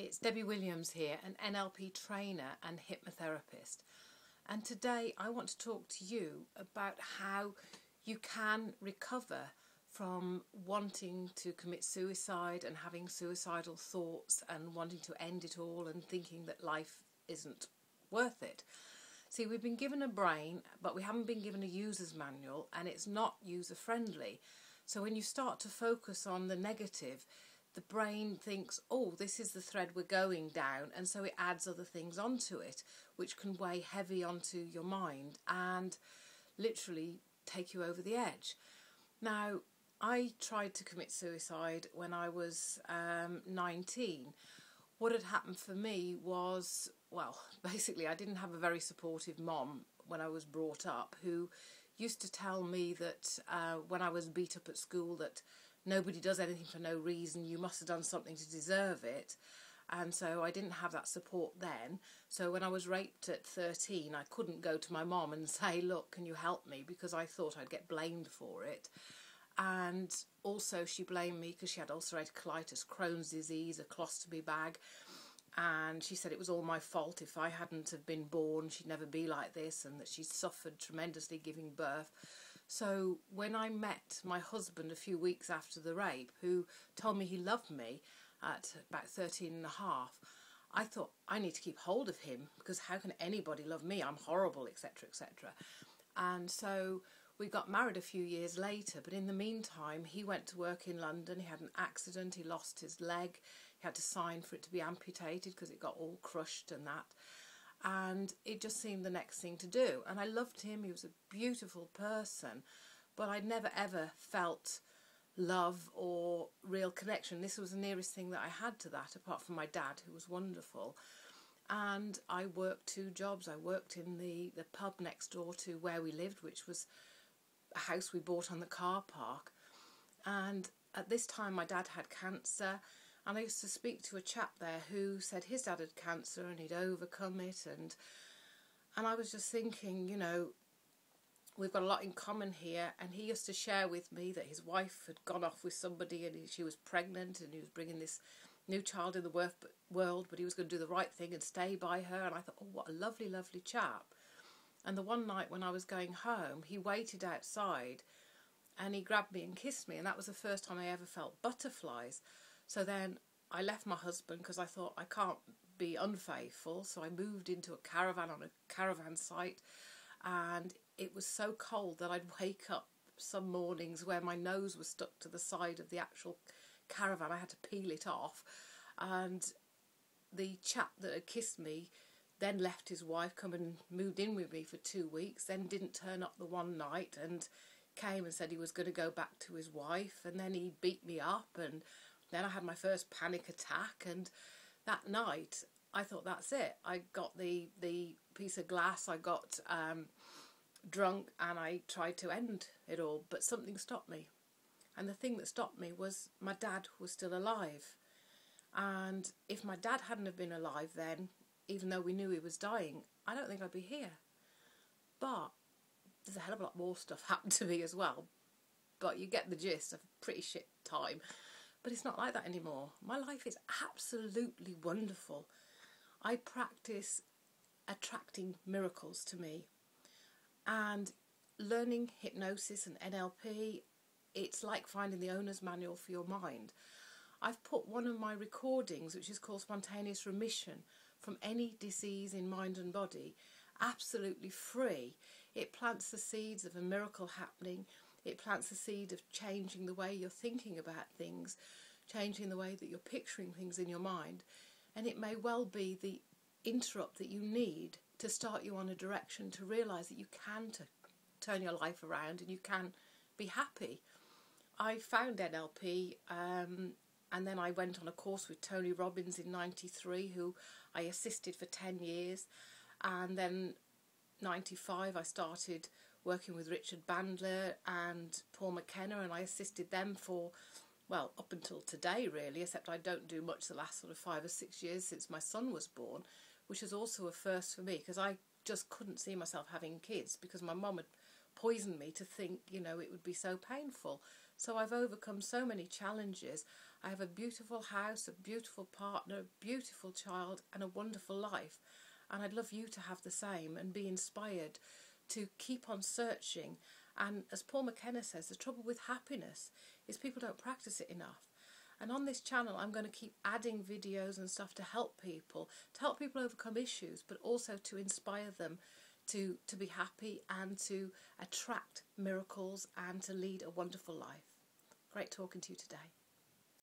It's Debbie Williams here, an NLP trainer and hypnotherapist. And today I want to talk to you about how you can recover from wanting to commit suicide and having suicidal thoughts and wanting to end it all and thinking that life isn't worth it. See, we've been given a brain, but we haven't been given a user's manual, and it's not user-friendly. So when you start to focus on the negative, the brain thinks, oh, this is the thread we're going down, and so it adds other things onto it, which can weigh heavy onto your mind and literally take you over the edge. Now, I tried to commit suicide when I was 19. What had happened for me was, well, basically I didn't have a very supportive mom when I was brought up, who used to tell me that when I was beat up at school that nobody does anything for no reason, you must have done something to deserve it. And so I didn't have that support then. So when I was raped at 13, I couldn't go to my mom and say, look, can you help me? Because I thought I'd get blamed for it. And also she blamed me because she had ulcerative colitis, Crohn's disease, a colostomy bag. And she said it was all my fault. If I hadn't have been born, she'd never be like this, and that she'd suffered tremendously giving birth. So when I met my husband a few weeks after the rape, who told me he loved me at about 13 and a half, I thought, I need to keep hold of him, because how can anybody love me? I'm horrible, etc., etc. And so we got married a few years later, but in the meantime, he went to work in London. He had an accident, he lost his leg, he had to sign for it to be amputated because it got all crushed and that. And it just seemed the next thing to do. And I loved him, he was a beautiful person, but I'd never ever felt love or real connection. This was the nearest thing that I had to that, apart from my dad, who was wonderful. And I worked 2 jobs. I worked in the pub next door to where we lived, which was a house we bought on the car park. And at this time my dad had cancer, and I used to speak to a chap there who said his dad had cancer and he'd overcome it, and I was just thinking, you know, we've got a lot in common here. And he used to share with me that his wife had gone off with somebody and she was pregnant, and he was bringing this new child in the world, but he was going to do the right thing and stay by her. And I thought, oh, what a lovely, lovely chap. And the one night when I was going home, he waited outside and he grabbed me and kissed me, and that was the first time I ever felt butterflies. So then I left my husband because I thought, I can't be unfaithful. So I moved into a caravan on a caravan site, and it was so cold that I'd wake up some mornings where my nose was stuck to the side of the actual caravan. I had to peel it off. And the chap that had kissed me then left his wife, come and moved in with me for 2 weeks, then didn't turn up the one night and came and said he was going to go back to his wife, and then he beat me up, and then I had my first panic attack. And that night I thought, that's it. I got the piece of glass, I got drunk, and I tried to end it all, but something stopped me. And the thing that stopped me was my dad was still alive. And if my dad hadn't have been alive then, even though we knew he was dying, I don't think I'd be here. But there's a hell of a lot more stuff happened to me as well. But you get the gist of a pretty shit time. But it's not like that anymore. My life is absolutely wonderful. I practice attracting miracles to me. And learning hypnosis and NLP, it's like finding the owner's manual for your mind. I've put one of my recordings, which is called Spontaneous Remission from Any Disease in Mind and Body, absolutely free. It plants the seeds of a miracle happening. It plants the seed of changing the way you're thinking about things, changing the way that you're picturing things in your mind. And it may well be the interrupt that you need to start you on a direction to realise that you can turn your life around and you can be happy. I found NLP and then I went on a course with Tony Robbins in '93, who I assisted for 10 years. And then 95 I started working with Richard Bandler and Paul McKenna, and I assisted them for, well, up until today really, except I don't do much the last sort of 5 or 6 years since my son was born, which is also a first for me, because I just couldn't see myself having kids because my mum had poisoned me to think, you know, it would be so painful. So I've overcome so many challenges. I have a beautiful house, a beautiful partner, a beautiful child, and a wonderful life. And I'd love you to have the same and be inspired to keep on searching. And as Paul McKenna says, the trouble with happiness is people don't practice it enough. And on this channel, I'm going to keep adding videos and stuff to help people overcome issues, but also to inspire them to be happy and to attract miracles and to lead a wonderful life. Great talking to you today.